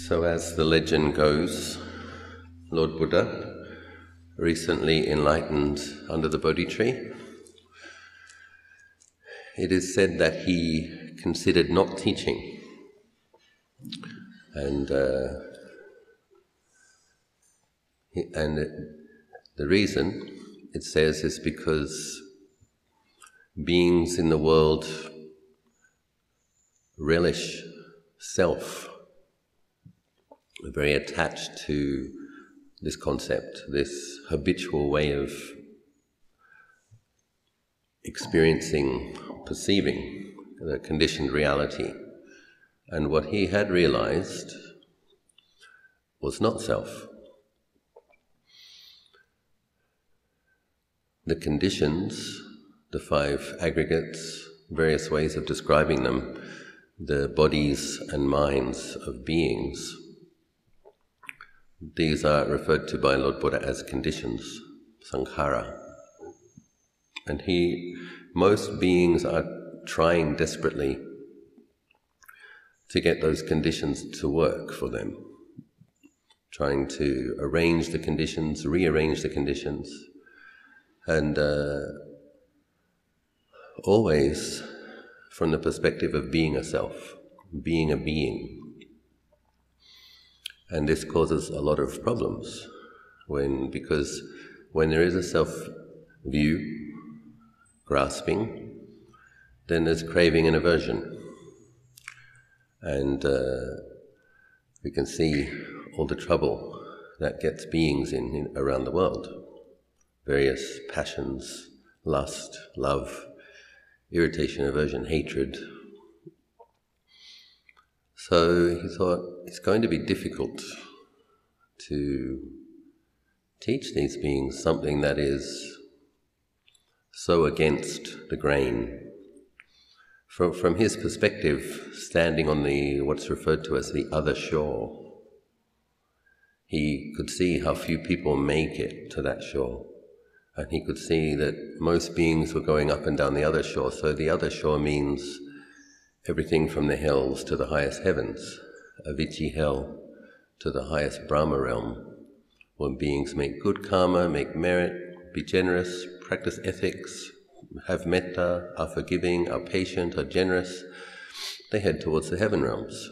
So as the legend goes, Lord Buddha recently enlightened under the Bodhi tree. It is said that he considered not teaching, and the reason, it says, is because beings in the world relish self. We're very attached to this concept, this habitual way of experiencing, perceiving the conditioned reality. And what he had realized was not self. The conditions, the five aggregates, various ways of describing them, the bodies and minds of beings, these are referred to by Lord Buddha as conditions, sankhara. And most beings are trying desperately to get those conditions to work for them, trying to arrange the conditions, rearrange the conditions, and always from the perspective of being a self, being a being. And this causes a lot of problems because when there is a self-view, grasping, then there's craving and aversion. And we can see all the trouble that gets beings in around the world. Various passions, lust, love, irritation, aversion, hatred. So he thought it's going to be difficult to teach these beings something that is so against the grain. From his perspective, standing on what's referred to as the other shore, he could see how few people make it to that shore. And he could see that most beings were going up and down the other shore. So the other shore means everything from the hells to the highest heavens, Avicii hell to the highest Brahma realm, where beings make good karma, make merit, be generous, practice ethics, have metta, are forgiving, are patient, are generous. They head towards the heaven realms.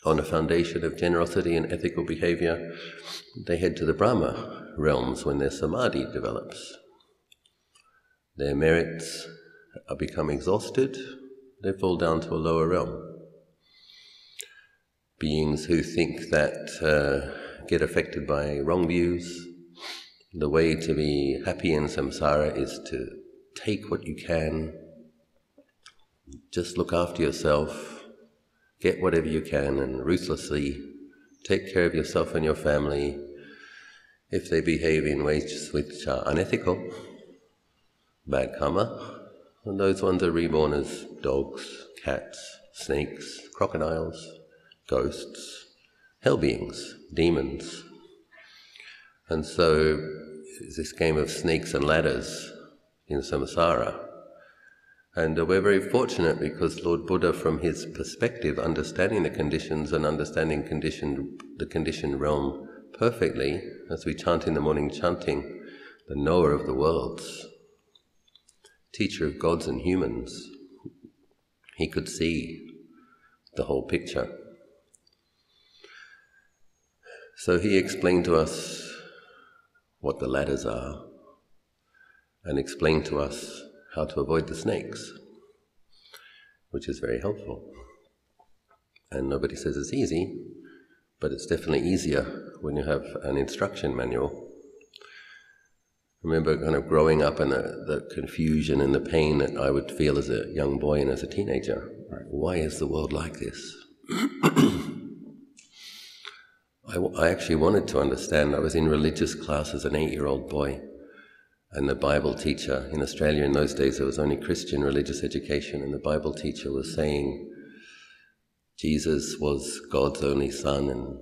On a foundation of generosity and ethical behavior, they head to the Brahma realms when their samadhi develops. Their merits become exhausted, they fall down to a lower realm. Beings who think that get affected by wrong views. The way to be happy in samsara is to take what you can, just look after yourself, get whatever you can, and ruthlessly take care of yourself and your family. If they behave in ways which are unethical, bad karma, and those ones are reborn as dogs, cats, snakes, crocodiles, ghosts, hell beings, demons. And so it's this game of snakes and ladders in samsara. And we're very fortunate because Lord Buddha, from his perspective, understanding the conditions and understanding the conditioned realm perfectly, as we chant in the morning chanting, the knower of the worlds, teacher of gods and humans, he could see the whole picture. So he explained to us what the ladders are and explained to us how to avoid the snakes, which is very helpful. And nobody says it's easy, but it's definitely easier when you have an instruction manual. I remember kind of growing up and the confusion and the pain that I would feel as a young boy and as a teenager. Why is the world like this? I actually wanted to understand. I was in religious class as an 8-year-old boy, and the Bible teacher, in Australia in those days there was only Christian religious education, and the Bible teacher was saying Jesus was God's only son, and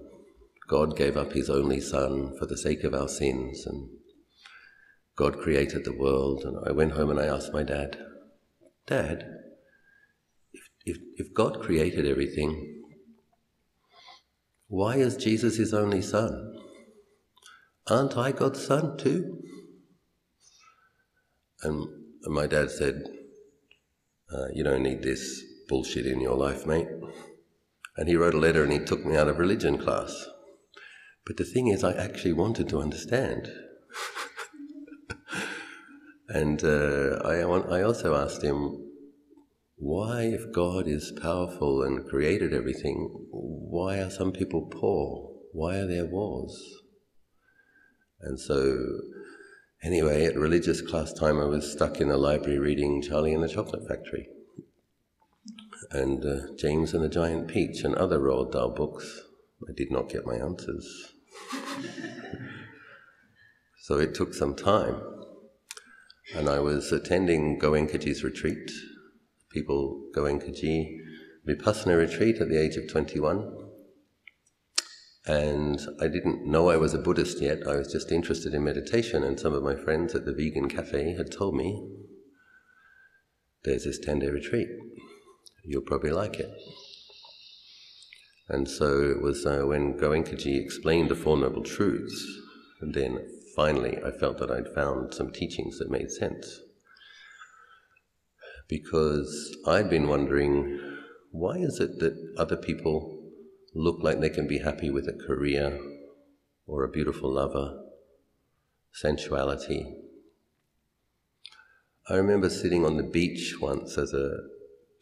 God gave up his only son for the sake of our sins, and God created the world. And I went home and I asked my dad, if God created everything, why is Jesus his only son? Aren't I God's son too? And my dad said, you don't need this bullshit in your life, mate. And he wrote a letter and he took me out of religion class. But the thing is, I actually wanted to understand. And I also asked him, why, if God is powerful and created everything, why are some people poor? Why are there wars? And so, anyway, at religious class time, I was stuck in the library reading Charlie and the Chocolate Factory and James and the Giant Peach and other Roald Dahl books. I did not get my answers. So it took some time. And I was attending Goenkaji's retreat, People Goenkaji Vipassana retreat at the age of 21. And I didn't know I was a Buddhist yet. I was just interested in meditation, and some of my friends at the vegan cafe had told me, there's this 10-day retreat. You'll probably like it. And so it was when Goenkaji explained the Four Noble Truths, and then finally I felt that I'd found some teachings that made sense. Because I'd been wondering, why is it that other people look like they can be happy with a career or a beautiful lover, sensuality? I remember sitting on the beach once as a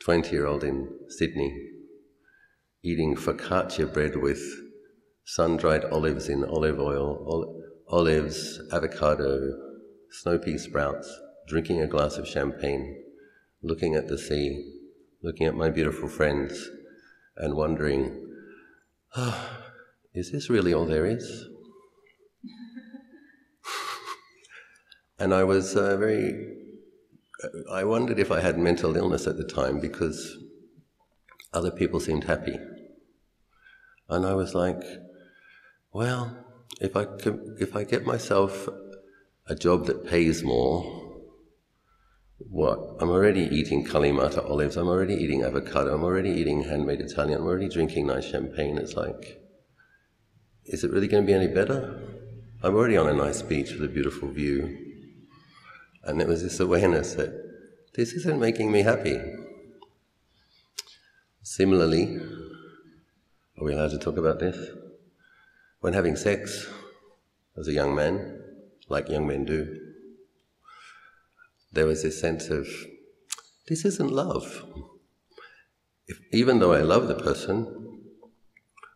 20-year-old in Sydney, eating focaccia bread with sun-dried olives in olive oil, olives, avocado, snow pea sprouts, drinking a glass of champagne, looking at the sea, looking at my beautiful friends, and wondering, is this really all there is? And I was I wondered if I had mental illness at the time, because other people seemed happy. And I was like, well, if I get myself a job that pays more, what? I'm already eating Kalimata olives, I'm already eating avocado, I'm already eating handmade Italian, I'm already drinking nice champagne. It's like, is it really going to be any better? I'm already on a nice beach with a beautiful view. And there was this awareness that this isn't making me happy. Similarly, are we allowed to talk about this? When having sex as a young man, like young men do, there was this sense of, this isn't love. Even though I love the person,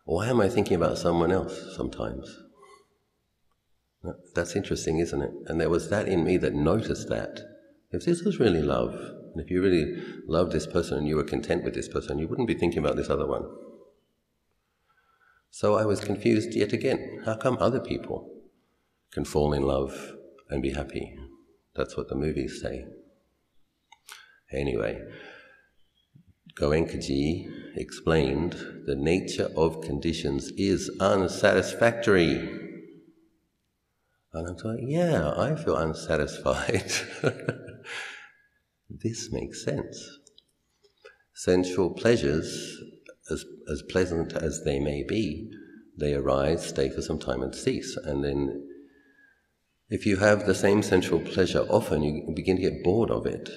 why am I thinking about someone else sometimes? That's interesting, isn't it? And there was that in me that noticed that. If this was really love, and if you really loved this person and you were content with this person, you wouldn't be thinking about this other one. So I was confused yet again. How come other people can fall in love and be happy? That's what the movies say. Anyway, Goenkaji explained the nature of conditions is unsatisfactory. And I'm like, yeah, I feel unsatisfied. This makes sense. Sensual pleasures, as pleasant as they may be, they arise, stay for some time and cease. And then if you have the same sensual pleasure often, you begin to get bored of it.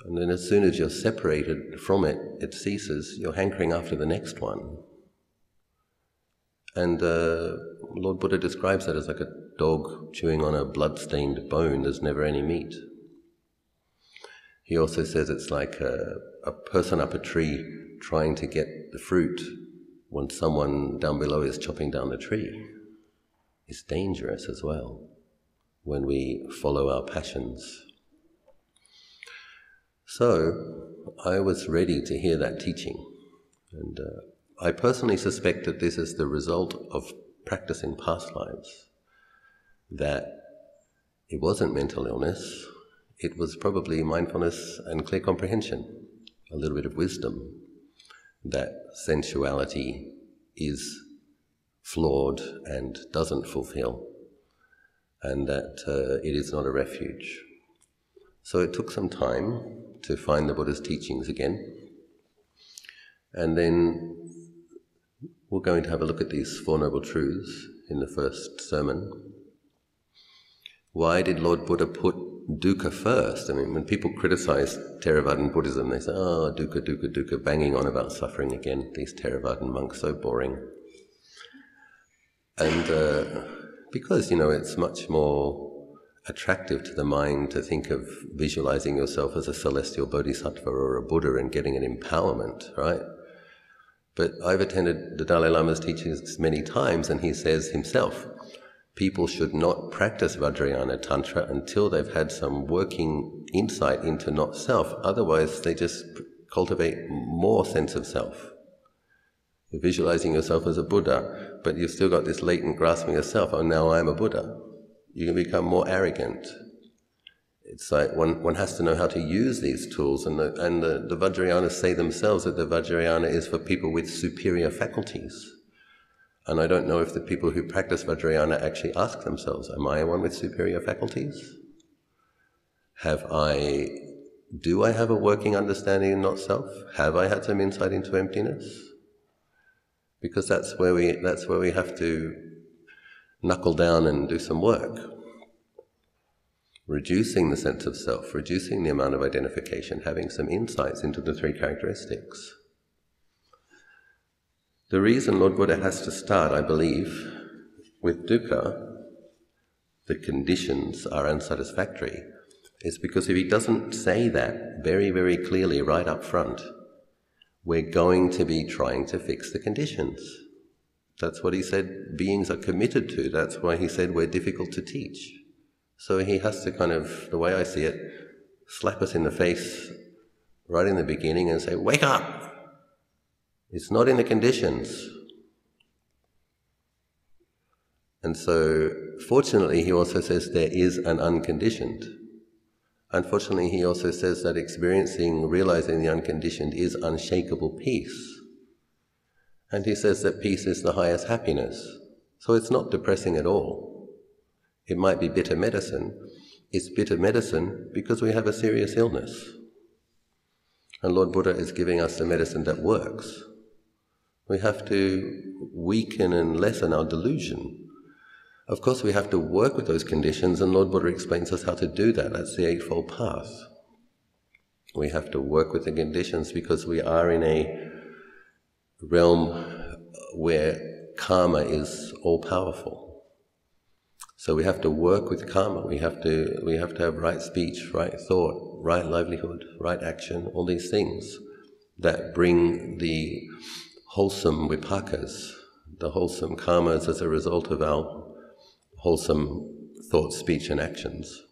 And then as soon as you're separated from it, it ceases, you're hankering after the next one. And Lord Buddha describes that as like a dog chewing on a blood-stained bone. There's never any meat. He also says it's like a person up a tree trying to get the fruit when someone down below is chopping down the tree. It's dangerous as well when we follow our passions. So I was ready to hear that teaching. And I personally suspect that this is the result of practice in past lives, that it wasn't mental illness, it was probably mindfulness and clear comprehension, a little bit of wisdom, that sensuality is flawed and doesn't fulfill, and that it is not a refuge. So it took some time to find the Buddha's teachings again, and then we're going to have a look at these Four Noble Truths in the first sermon. Why did Lord Buddha put dukkha first? I mean, when people criticize Theravadan Buddhism, they say, oh, dukkha, dukkha, dukkha, banging on about suffering again. These Theravadan monks, so boring. And because, it's much more attractive to the mind to think of visualizing yourself as a celestial bodhisattva or a Buddha and getting an empowerment, right? But I've attended the Dalai Lama's teachings many times, and he says himself, people should not practice Vajrayana Tantra until they've had some working insight into not self. Otherwise, they just cultivate more sense of self. You're visualizing yourself as a Buddha, but you've still got this latent grasping of self. Oh, now I'm a Buddha. You can become more arrogant. It's like one has to know how to use these tools, and the Vajrayanas say themselves that the Vajrayana is for people with superior faculties. And I don't know if the people who practice Vajrayana actually ask themselves, am I one with superior faculties? Do I have a working understanding of not self? Have I had some insight into emptiness? Because that's where we have to knuckle down and do some work. Reducing the sense of self, reducing the amount of identification, having some insights into the three characteristics. The reason Lord Buddha has to start, I believe, with dukkha, the conditions are unsatisfactory, is because if he doesn't say that very, very clearly right up front, we're going to be trying to fix the conditions. That's what he said beings are committed to. That's why he said we're difficult to teach. So he has to kind of, the way I see it, slap us in the face right in the beginning and say, wake up! It's not in the conditions. And so, fortunately, he also says there is an unconditioned. Unfortunately, he also says that realizing the unconditioned is unshakable peace. And he says that peace is the highest happiness. So it's not depressing at all. It might be bitter medicine. It's bitter medicine because we have a serious illness. And Lord Buddha is giving us the medicine that works. We have to weaken and lessen our delusion. Of course, we have to work with those conditions, and Lord Buddha explains us how to do that. That's the Eightfold Path. We have to work with the conditions because we are in a realm where karma is all-powerful. So we have to work with karma. We have to have right speech, right thought, right livelihood, right action, all these things that bring the wholesome vipakas, the wholesome karmas as a result of our wholesome thought, speech and actions.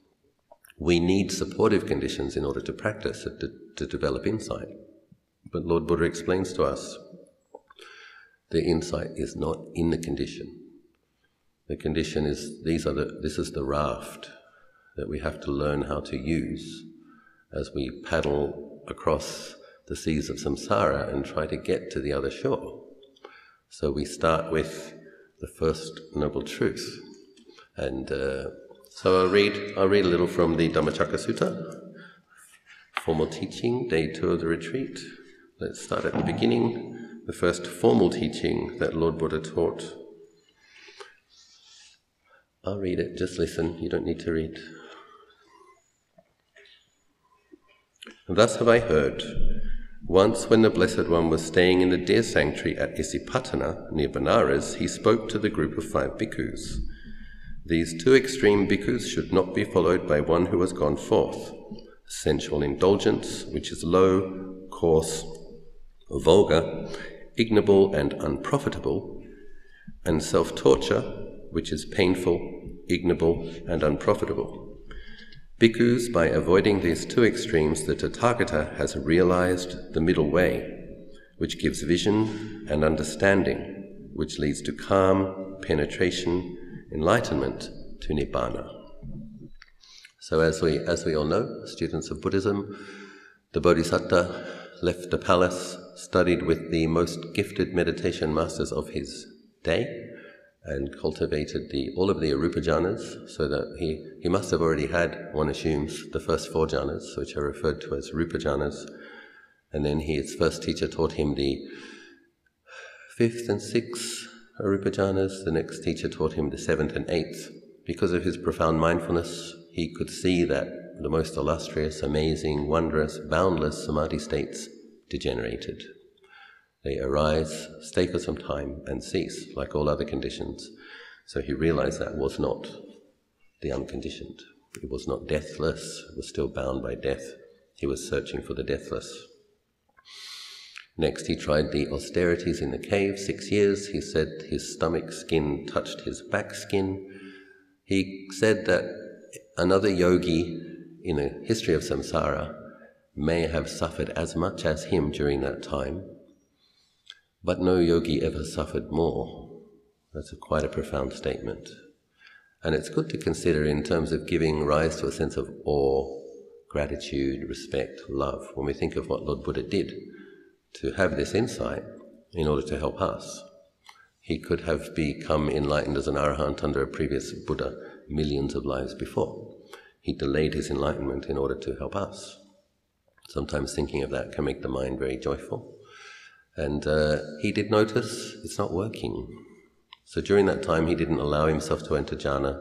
We need supportive conditions in order to practice it, to develop insight. But Lord Buddha explains to us the insight is not in the condition. The condition is, this is the raft that we have to learn how to use as we paddle across the seas of samsara and try to get to the other shore. So we start with the first noble truth. And so I'll read a little from the Dhammacakka Sutta, formal teaching, day 2 of the retreat. Let's start at the beginning, the first formal teaching that Lord Buddha taught. I'll read it, just listen, you don't need to read. Thus have I heard, once when the Blessed One was staying in the deer sanctuary at Isipatana, near Benares, he spoke to the group of 5 bhikkhus. These 2 extreme bhikkhus should not be followed by one who has gone forth. Sensual indulgence, which is low, coarse, vulgar, ignoble and unprofitable, and self-torture, which is painful, ignoble and unprofitable. Bhikkhus, by avoiding these 2 extremes, the Tathagata has realized the middle way, which gives vision and understanding, which leads to calm, penetration, enlightenment, to Nibbana. So as we all know, students of Buddhism, the Bodhisattva left the palace, studied with the most gifted meditation masters of his day, and cultivated all of the Arupa jhanas, so that he must have already had, one assumes, the first 4 jhanas, which are referred to as Rupa jhanas, and then his first teacher taught him the fifth and sixth Arupajanas. The next teacher taught him the seventh and eighth. Because of his profound mindfulness, he could see that the most illustrious, amazing, wondrous, boundless samadhi states degenerated. They arise, stay for some time, and cease, like all other conditions. So he realized that was not the unconditioned. It was not deathless, it was still bound by death. He was searching for the deathless. Next, he tried the austerities in the cave, 6 years. He said his stomach skin touched his back skin. He said that another yogi in the history of samsara may have suffered as much as him during that time, but no yogi ever suffered more. That's quite a profound statement. And it's good to consider in terms of giving rise to a sense of awe, gratitude, respect, love, when we think of what Lord Buddha did to have this insight in order to help us. He could have become enlightened as an arahant under a previous Buddha millions of lives before. He delayed his enlightenment in order to help us. Sometimes thinking of that can make the mind very joyful. And he did notice it's not working. So during that time, he didn't allow himself to enter jhana.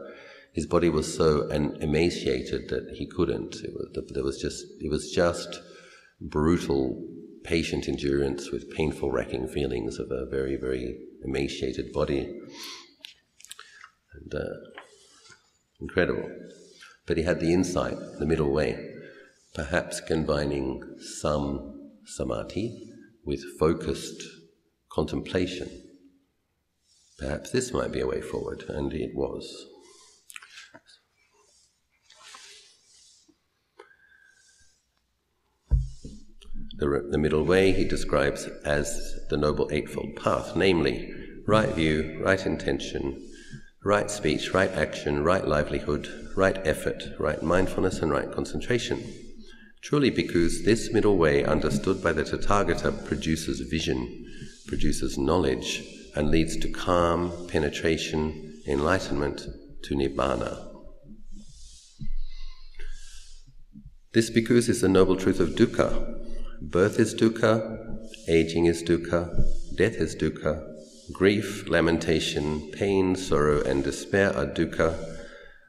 His body was so emaciated that he couldn't. It was just brutal, patient endurance with painful, racking feelings of a very, very emaciated body. And incredible. But he had the insight, the middle way, perhaps combining some samadhi with focused contemplation. Perhaps this might be a way forward, and it was. The middle way he describes as the Noble Eightfold Path, namely right view, right intention, right speech, right action, right livelihood, right effort, right mindfulness, and right concentration. Truly, because this middle way, understood by the Tathagata, produces vision, produces knowledge, and leads to calm, penetration, enlightenment, to Nibbana. This because is the noble truth of dukkha. Birth is dukkha, aging is dukkha, death is dukkha, grief, lamentation, pain, sorrow, and despair are dukkha.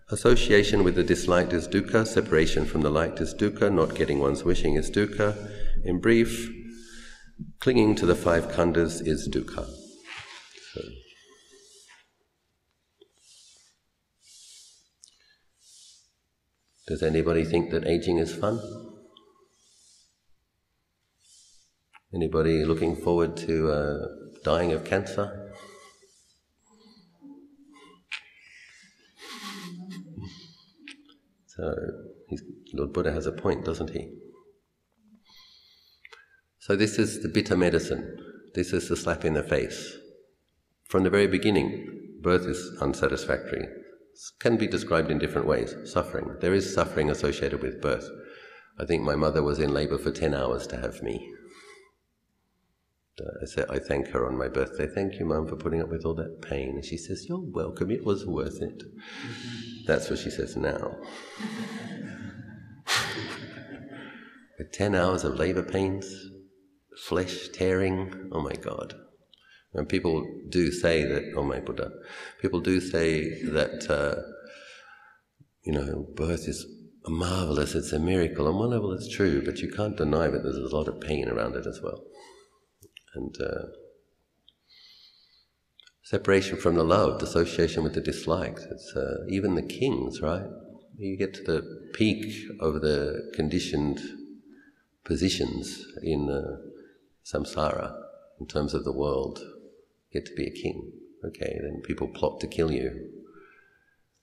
Association with the disliked is dukkha, separation from the liked is dukkha, not getting one's wishing is dukkha. In brief, clinging to the 5 khandhas is dukkha. So, does anybody think that aging is fun? Anybody looking forward to dying of cancer? So, Lord Buddha has a point, doesn't he? So this is the bitter medicine. This is the slap in the face. From the very beginning, birth is unsatisfactory. It can be described in different ways. Suffering. There is suffering associated with birth. I think my mother was in labour for 10 hours to have me. I thank her on my birthday. Thank you, Mum, for putting up with all that pain. And she says, "You're welcome, it was worth it." That's what she says now. With 10 hours of labour pains, flesh tearing, oh my God. And people do say that, oh my Buddha, people do say that, birth is marvellous, it's a miracle. On one level it's true, but you can't deny that there's a lot of pain around it as well. And separation from the loved, association with the disliked. It's even the kings, right? You get to the peak of the conditioned positions in samsara, in terms of the world. You get to be a king. Okay, then people plot to kill you.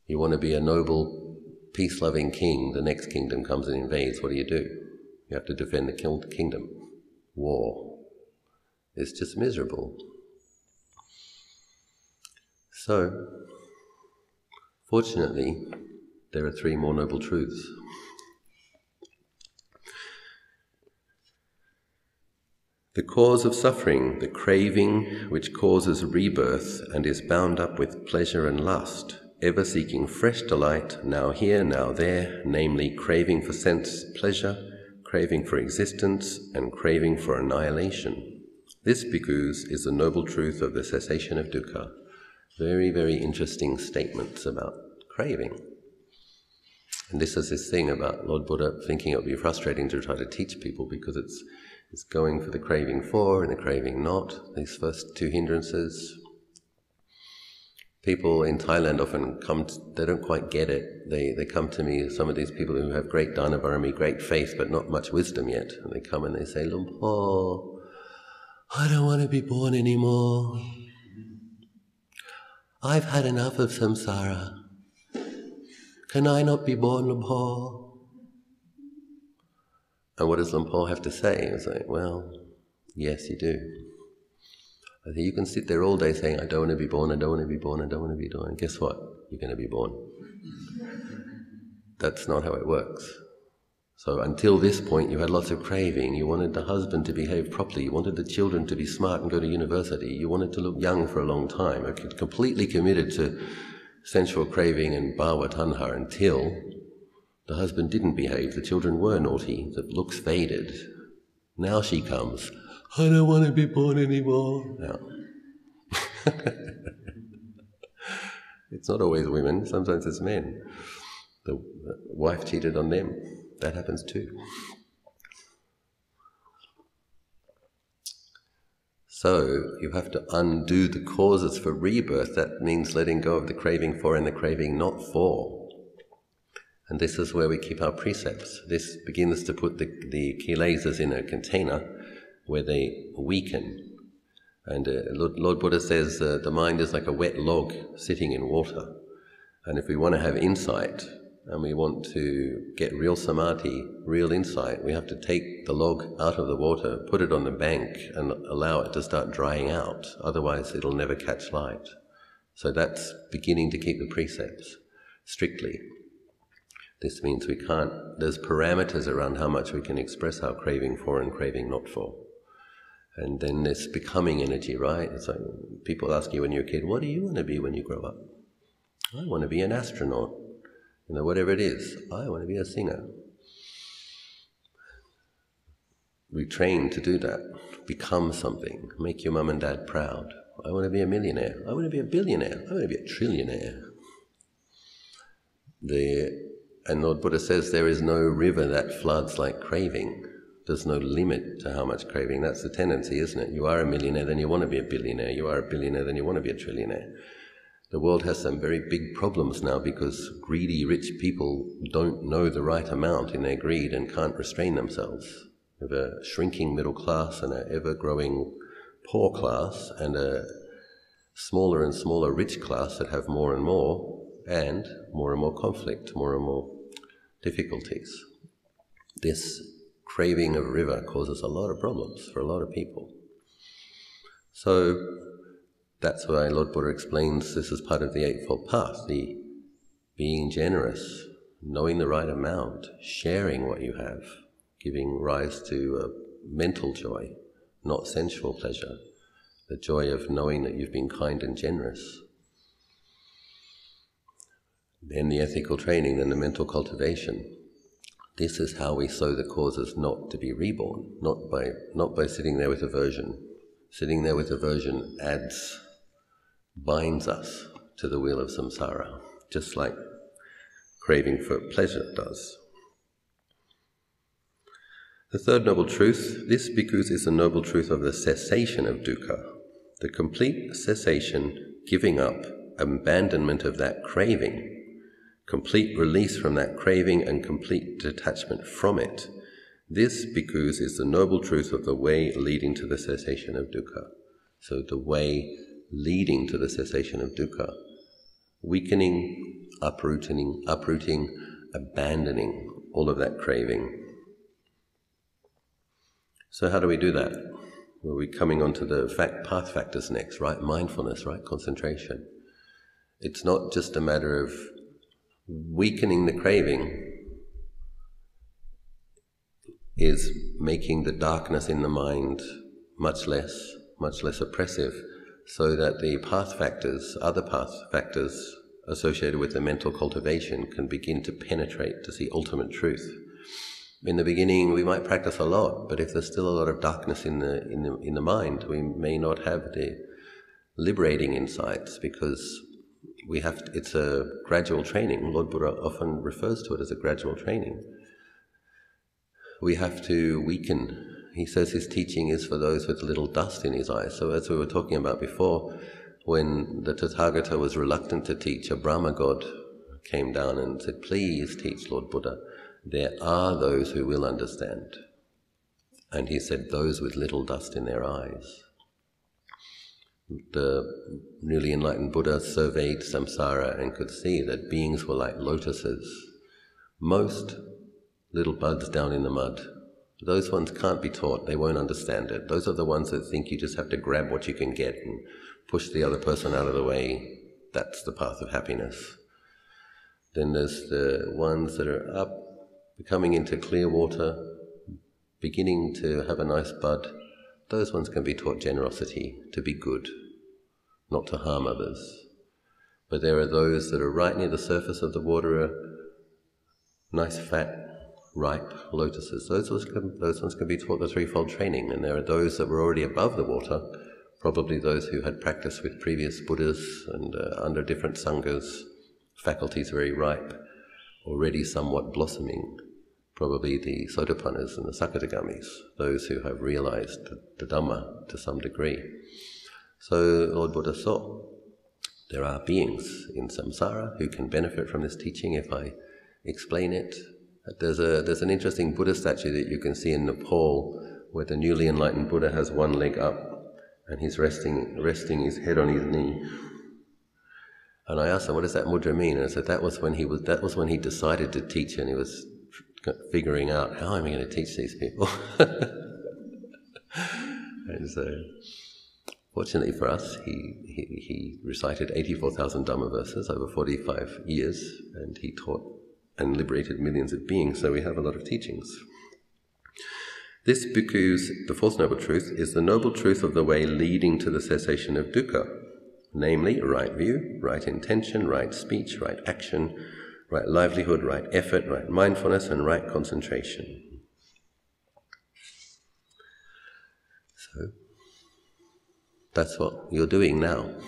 You want to be a noble, peace-loving king, the next kingdom comes and invades. What do? You have to defend the kingdom. War. It's just miserable. So, fortunately, there are 3 more noble truths. The cause of suffering, the craving which causes rebirth and is bound up with pleasure and lust, ever seeking fresh delight, now here, now there, namely craving for sense pleasure, craving for existence, and craving for annihilation. This, bhikkhus, is the noble truth of the cessation of dukkha. Very, very interesting statements about craving. And this is this thing about Lord Buddha thinking it would be frustrating to try to teach people because it's going for the craving for and the craving not, these first two hindrances. People in Thailand often they don't quite get it. They come to me, some of these people who have great dana-barami, great faith, but not much wisdom yet. And they come and they say, Luang Por, I don't want to be born anymore. I've had enough of samsara. Can I not be born, Luang Por? And what does Luang Por have to say? It's like, well, yes, you do. I think you can sit there all day saying, I don't want to be born, I don't want to be born, I don't want to be born. And guess what? You're going to be born. That's not how it works. So until this point, you had lots of craving. You wanted the husband to behave properly. You wanted the children to be smart and go to university. You wanted to look young for a long time. Completely committed to sensual craving and bhava tanha until the husband didn't behave. The children were naughty. The looks faded. Now she comes. I don't want to be born anymore. Now, it's not always women, sometimes it's men. The wife cheated on them. That happens too. So you have to undo the causes for rebirth. That means letting go of the craving for and the craving not for. And this is where we keep our precepts. This begins to put the kilesas in a container where they weaken. And Lord Buddha says the mind is like a wet log sitting in water. And if we want to have insight, and we want to get real samadhi, real insight, we have to take the log out of the water, put it on the bank, and allow it to start drying out. Otherwise, it'll never catch light. So that's beginning to keep the precepts strictly. This means there's parameters around how much we can express our craving for and craving not for. And then there's becoming energy, right? It's like people ask you when you're a kid, what do you want to be when you grow up? I want to be an astronaut. Whatever it is, I want to be a singer. We train to do that. Become something. Make your mum and dad proud. I want to be a millionaire. I want to be a billionaire. I want to be a trillionaire. And Lord Buddha says there is no river that floods like craving. There's no limit to how much craving. That's the tendency, isn't it? You are a millionaire, then you want to be a billionaire. You are a billionaire, then you want to be a trillionaire. The world has some very big problems now because greedy, rich people don't know the right amount in their greed and can't restrain themselves. We have a shrinking middle class and an ever-growing poor class and a smaller and smaller rich class that have more and more conflict, more and more difficulties. This craving of river causes a lot of problems for a lot of people. So that's why Lord Buddha explains this is part of the Eightfold Path, the being generous, knowing the right amount, sharing what you have, giving rise to mental joy, not sensual pleasure, the joy of knowing that you've been kind and generous. Then the ethical training, then the mental cultivation. This is how we sow the causes not to be reborn, not by sitting there with aversion. Sitting there with aversion binds us to the wheel of samsara, just like craving for pleasure does. The third noble truth, this, bhikkhus, is the noble truth of the cessation of dukkha, the complete cessation, giving up, abandonment of that craving, complete release from that craving and complete detachment from it. This, bhikkhus, is the noble truth of the way leading to the cessation of dukkha. So the way leading to the cessation of dukkha, weakening, uprooting, abandoning all of that craving. So how do we do that? Well, we're coming on to the path factors next, right? Mindfulness, right? Concentration. It's not just a matter of weakening the craving, is making the darkness in the mind much less oppressive, so that the path factors, other path factors associated with the mental cultivation can begin to penetrate to see ultimate truth. in the beginning we might practice a lot, but if there's still a lot of darkness in the mind, we may not have the liberating insights, because it's a gradual training. Lord Buddha often refers to it as a gradual training. We have to weaken. He says his teaching is for those with little dust in his eyes. So as we were talking about before, when the Tathagata was reluctant to teach, a Brahma god came down and said, "Please teach, Lord Buddha. There are those who will understand." And he said, "Those with little dust in their eyes." The newly enlightened Buddha surveyed samsara and could see that beings were like lotuses. Most little buds down in the mud. Those ones can't be taught, they won't understand it. Those are the ones that think you just have to grab what you can get and push the other person out of the way. That's the path of happiness. Then there's the ones that are up, becoming into clear water, beginning to have a nice bud. Those ones can be taught generosity, to be good, not to harm others. But there are those that are right near the surface of the water, nice fat, ripe lotuses. Those ones can be taught the threefold training. And there are those that were already above the water, probably those who had practiced with previous Buddhas and under different sanghas, faculties very ripe, already somewhat blossoming. Probably the Sotapannas and the Sakadagamis, those who have realized the Dhamma to some degree. So Lord Buddha saw there are beings in samsara who can benefit from this teaching if I explain it. There's an interesting Buddha statue that you can see in Nepal where the newly enlightened Buddha has one leg up and he's resting his head on his knee. And I asked him, "What does that mudra mean?" And I said that was when he decided to teach, and he was figuring out, how am I going to teach these people? And so, fortunately for us, he recited 84,000 Dhamma verses over 45 years, and he taught and liberated millions of beings, so we have a lot of teachings. This bhikkhu's, the Fourth Noble Truth, is the noble truth of the way leading to the cessation of dukkha, namely right view, right intention, right speech, right action, right livelihood, right effort, right mindfulness, and right concentration. So, that's what you're doing now.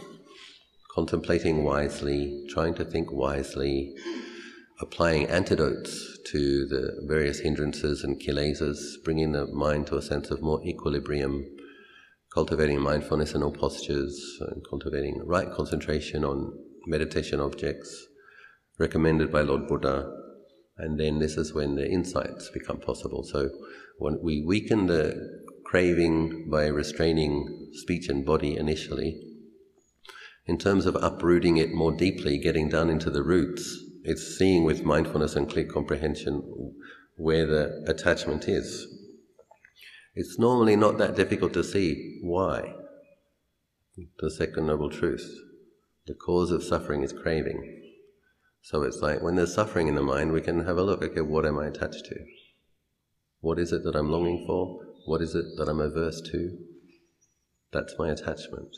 Contemplating wisely, trying to think wisely, applying antidotes to the various hindrances and kilesas, bringing the mind to a sense of more equilibrium, cultivating mindfulness in all postures, and cultivating right concentration on meditation objects, recommended by Lord Buddha, and then this is when the insights become possible. So when we weaken the craving by restraining speech and body initially, in terms of uprooting it more deeply, getting down into the roots, it's seeing with mindfulness and clear comprehension where the attachment is. It's normally not that difficult to see why. The second noble truth, the cause of suffering is craving. So it's like when there's suffering in the mind, we can have a look, okay, what am I attached to? What is it that I'm longing for? What is it that I'm averse to? That's my attachment.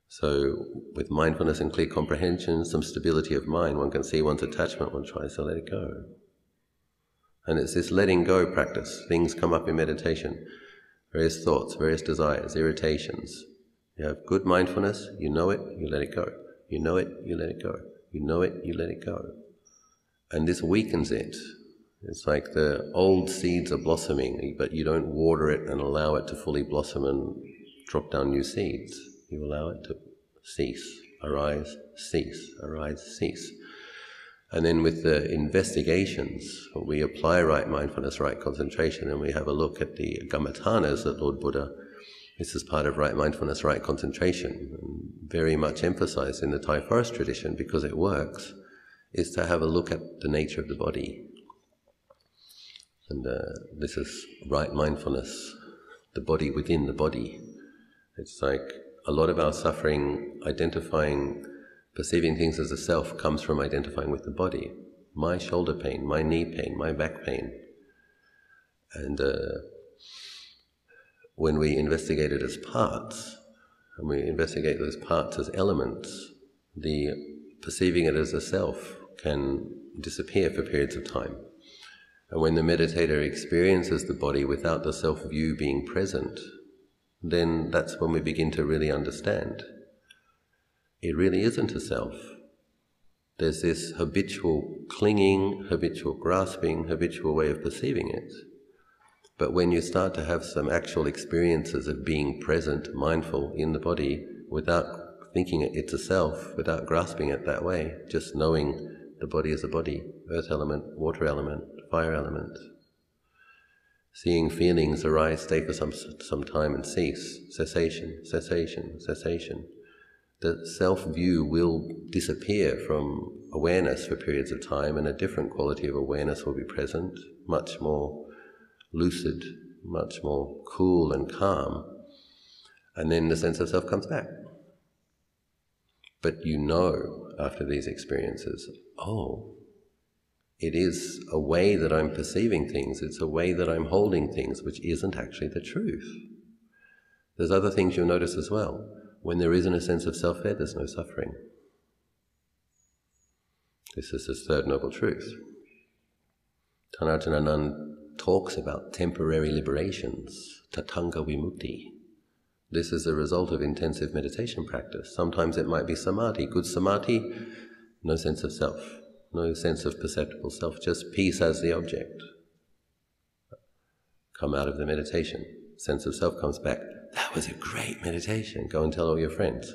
So with mindfulness and clear comprehension, some stability of mind, one can see one's attachment, one tries to let it go. And it's this letting go practice. Things come up in meditation, various thoughts, various desires, irritations. You have good mindfulness, you know it, you let it go. You know it, you let it go. You know it, you let it go. And this weakens it. It's like the old seeds are blossoming, but you don't water it and allow it to fully blossom and drop down new seeds. You allow it to cease, arise, cease, arise, cease. And then with the investigations, we apply right mindfulness, right concentration, and we have a look at the Kammattanas that Lord Buddha, this is part of right mindfulness, right concentration, and very much emphasized in the Thai forest tradition because it works, is to have a look at the nature of the body. And this is right mindfulness, the body within the body. It's like a lot of our suffering, perceiving things as a self, comes from identifying with the body. My shoulder pain, my knee pain, my back pain. And when we investigate it as parts, and we investigate those parts as elements, the perceiving it as a self can disappear for periods of time. And when the meditator experiences the body without the self-view being present, then that's when we begin to really understand. It really isn't a self. There's this habitual clinging, habitual grasping, habitual way of perceiving it. But when you start to have some actual experiences of being present, mindful in the body, without thinking it's a self, without grasping it that way, just knowing the body as a body, earth element, water element, fire element, seeing feelings arise, stay for some time and cease, cessation, cessation, cessation. The self-view will disappear from awareness for periods of time, and a different quality of awareness will be present, much more lucid, much more cool and calm, and then the sense of self comes back. But you know after these experiences, oh, it is a way that I'm perceiving things, it's a way that I'm holding things, which isn't actually the truth. There's other things you'll notice as well. When there isn't a sense of self there, there's no suffering. This is the third noble truth. Tanajananand talks about temporary liberations, tatanga vimukti. This is a result of intensive meditation practice. Sometimes it might be samadhi. Good samadhi, no sense of self, no sense of perceptible self, just peace as the object. Come out of the meditation, sense of self comes back. That was a great meditation. Go and tell all your friends.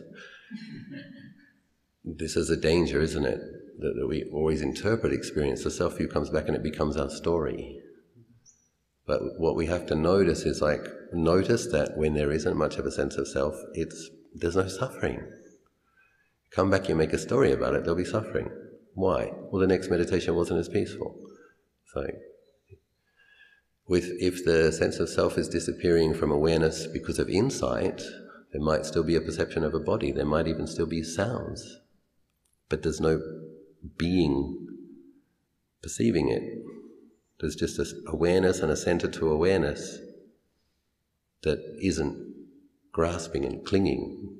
This is a danger, isn't it? That we always interpret experience. The self-view comes back and it becomes our story. But what we have to notice is notice that when there isn't much of a sense of self, there's no suffering. Come back, you make a story about it, there'll be suffering. Why? Well, the next meditation wasn't as peaceful. So, if the sense of self is disappearing from awareness because of insight, there might still be a perception of a body, there might even still be sounds, but there's no being perceiving it. There's just this awareness and a center to awareness that isn't grasping and clinging.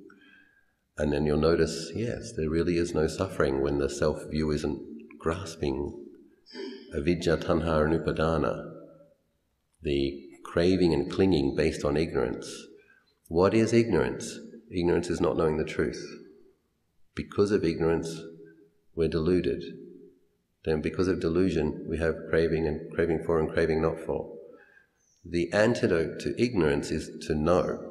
And then you'll notice, yes, there really is no suffering when the self-view isn't grasping. Avidya, tanha, and upadana, the craving and clinging based on ignorance. What is ignorance? Ignorance is not knowing the truth. Because of ignorance, we're deluded. Then because of delusion, we have craving and craving for and craving not for. The antidote to ignorance is to know.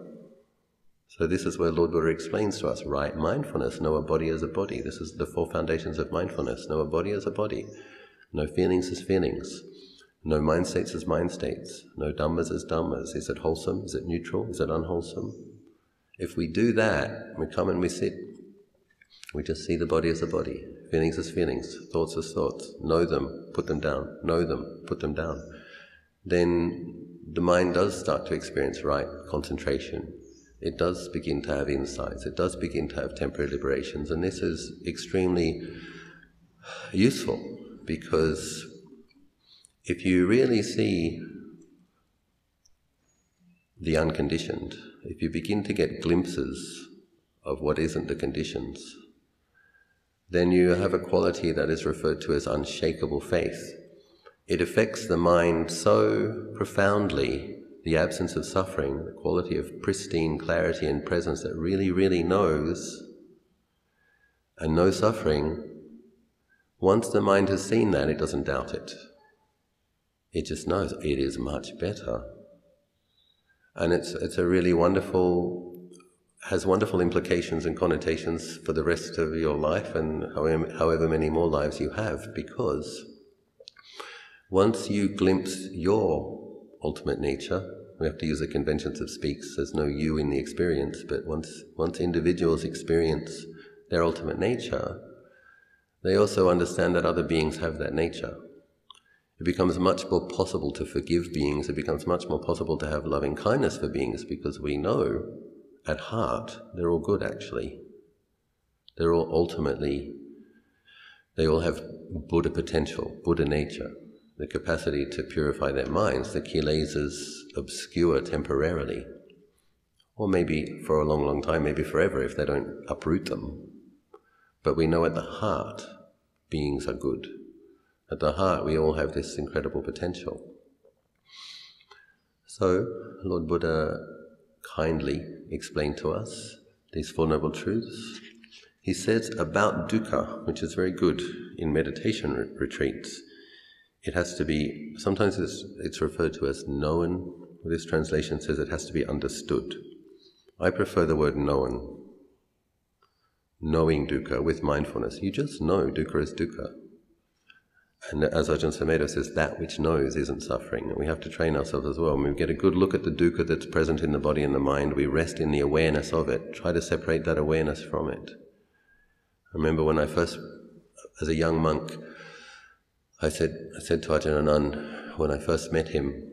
So this is where Lord Buddha explains to us, right mindfulness, know a body as a body. This is the 4 foundations of mindfulness. Know a body as a body. Know feelings as feelings. Know mind states as mind states. Know dhammas as dhammas. Is it wholesome? Is it neutral? Is it unwholesome? If we do that, we come and we sit. We just see the body as a body. Feelings as feelings. Thoughts as thoughts. Know them, put them down. Know them, put them down. Then the mind does start to experience right concentration. It does begin to have insights. It does begin to have temporary liberations. And this is extremely useful because if you really see the unconditioned, if you begin to get glimpses of what isn't the conditions, then you have a quality that is referred to as unshakable faith. It affects the mind so profoundly, the absence of suffering, the quality of pristine clarity and presence that really, really knows, and no suffering. Once the mind has seen that, it doesn't doubt it. It just knows it is much better. And it's a really wonderful, has wonderful implications and connotations for the rest of your life and however many more lives you have, because once you glimpse your ultimate nature, we have to use the conventions of speaks, there's no you in the experience, but once individuals experience their ultimate nature, they also understand that other beings have that nature. It becomes much more possible to forgive beings, it becomes much more possible to have loving kindness for beings, because we know at heart they're all good actually. They're all ultimately, they all have Buddha potential, Buddha nature, the capacity to purify their minds. The kilesas obscure temporarily, or maybe for a long, long time, maybe forever if they don't uproot them. But we know at the heart beings are good. At the heart, we all have this incredible potential. So, Lord Buddha kindly explained to us these Four Noble Truths. He says about dukkha, which is very good in meditation retreats, it has to be, sometimes it's referred to as known. This translation says it has to be understood. I prefer the word known. Knowing dukkha with mindfulness. You just know dukkha is dukkha. And as Ajahn Sumedho says, that which knows isn't suffering. And we have to train ourselves as well. When we get a good look at the dukkha that's present in the body and the mind, we rest in the awareness of it. Try to separate that awareness from it. I remember when I first, as a young monk, I said to Ajahn Anan, when I first met him,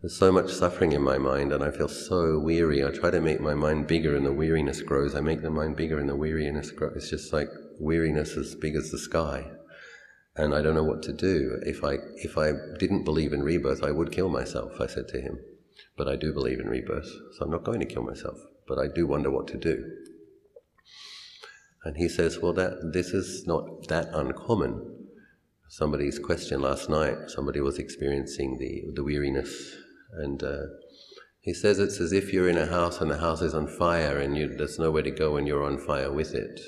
there's so much suffering in my mind and I feel so weary. I try to make my mind bigger and the weariness grows. I make the mind bigger and the weariness grows. It's just like weariness as big as the sky. And I don't know what to do. If I didn't believe in rebirth, I would kill myself, I said to him. But I do believe in rebirth, so I'm not going to kill myself. But I do wonder what to do. And he says, well, this is not that uncommon. Somebody's question last night, somebody was experiencing the weariness. And he says it's as if you're in a house and the house is on fire and there's nowhere to go and you're on fire with it.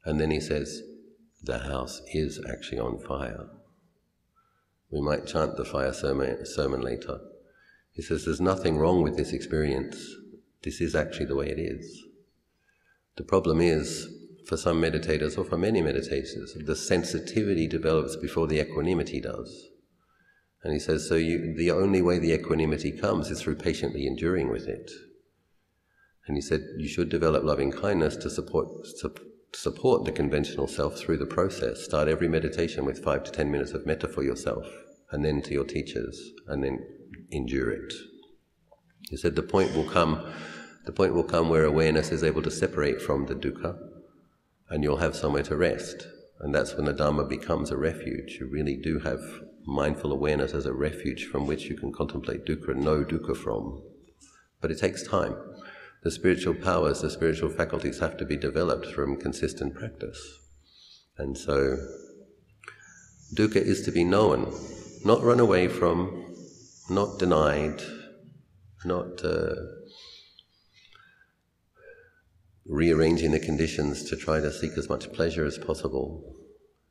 And then he says, the house is actually on fire. We might chant the fire sermon later. He says there's nothing wrong with this experience. This is actually the way it is. The problem is, for some meditators, or for many meditators, the sensitivity develops before the equanimity does. And he says, so the only way the equanimity comes is through patiently enduring with it. And he said, you should develop loving kindness to support the conventional self through the process. Start every meditation with 5 to 10 minutes of metta for yourself, and then to your teachers, and then endure it. He said the point will come where awareness is able to separate from the dukkha, and you'll have somewhere to rest. And that's when the Dhamma becomes a refuge. You really do have mindful awareness as a refuge from which you can contemplate dukkha and know dukkha from. But it takes time. The spiritual powers, the spiritual faculties have to be developed from consistent practice. And so, dukkha is to be known, not run away from, not denied, not rearranging the conditions to try to seek as much pleasure as possible.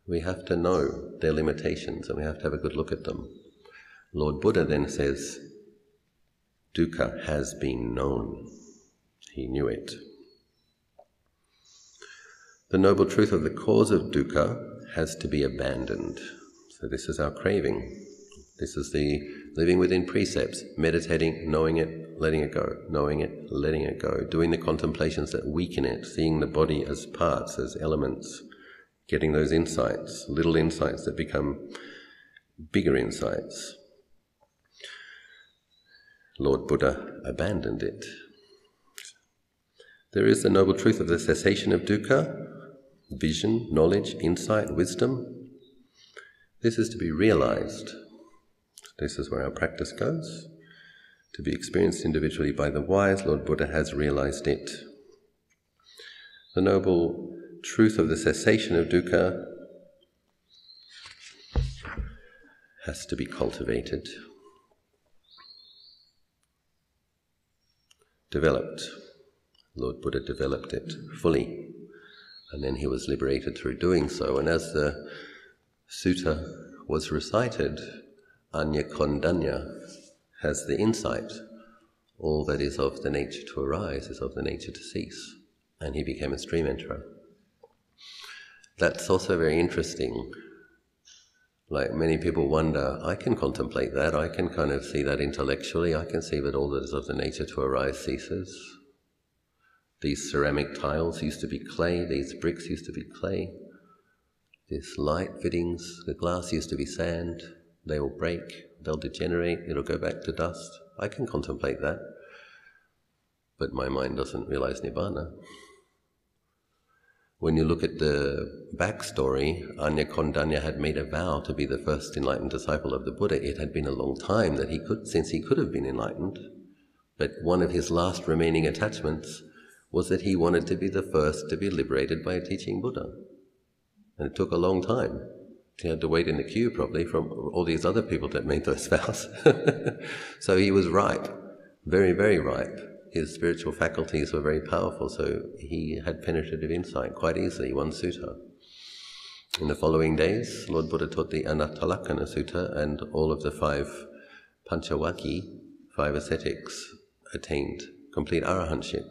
We have to know their limitations and we have to have a good look at them. Lord Buddha then says, dukkha has been known. He knew it. The noble truth of the cause of dukkha has to be abandoned. So this is our craving. This is the living within precepts, meditating, knowing it, letting it go, knowing it, letting it go, doing the contemplations that weaken it, seeing the body as parts, as elements, getting those insights, little insights that become bigger insights. Lord Buddha abandoned it. There is the noble truth of the cessation of dukkha, vision, knowledge, insight, wisdom. This is to be realized. This is where our practice goes. To be experienced individually by the wise, Lord Buddha has realized it. The noble truth of the cessation of dukkha has to be cultivated, developed. Lord Buddha developed it fully, and then he was liberated through doing so. And as the sutta was recited, Anya Kondanya has the insight, all that is of the nature to arise is of the nature to cease, and he became a stream enterer. That's also very interesting. Like many people wonder, I can contemplate that, I can kind of see that intellectually, I can see that all that is of the nature to arise ceases. These ceramic tiles used to be clay, these bricks used to be clay. This light fittings, the glass used to be sand. They will break, they'll degenerate, it'll go back to dust. I can contemplate that. But my mind doesn't realize Nibbana. When you look at the backstory, Anya Kondanya had made a vow to be the first enlightened disciple of the Buddha. It had been a long time since he could have been enlightened. But one of his last remaining attachments was that he wanted to be the first to be liberated by a teaching Buddha. And it took a long time. he had to wait in the queue probably from all these other people that made those vows. So he was ripe, very, very ripe. His spiritual faculties were very powerful, so he had penetrative insight quite easily, one sutta. In the following days, Lord Buddha taught the Anattalakkhana Sutta, and all of the 5 Panchavakki, 5 ascetics, attained complete arahantship.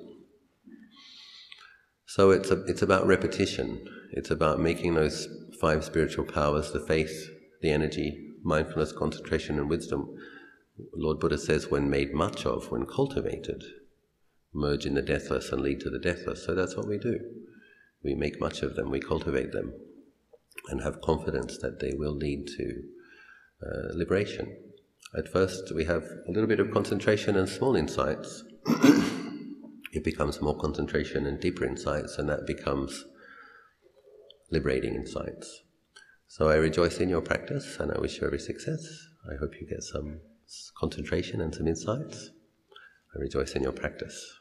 So it's about repetition. It's about making those 5 spiritual powers, the faith, the energy, mindfulness, concentration, and wisdom, Lord Buddha says, when made much of, when cultivated, merge in the deathless and lead to the deathless. So that's what we do. We make much of them, we cultivate them, and have confidence that they will lead to liberation. At first we have a little bit of concentration and small insights. It becomes more concentration and deeper insights, and that becomes liberating insights. So I rejoice in your practice, and I wish you every success. I hope you get some concentration and some insights. I rejoice in your practice.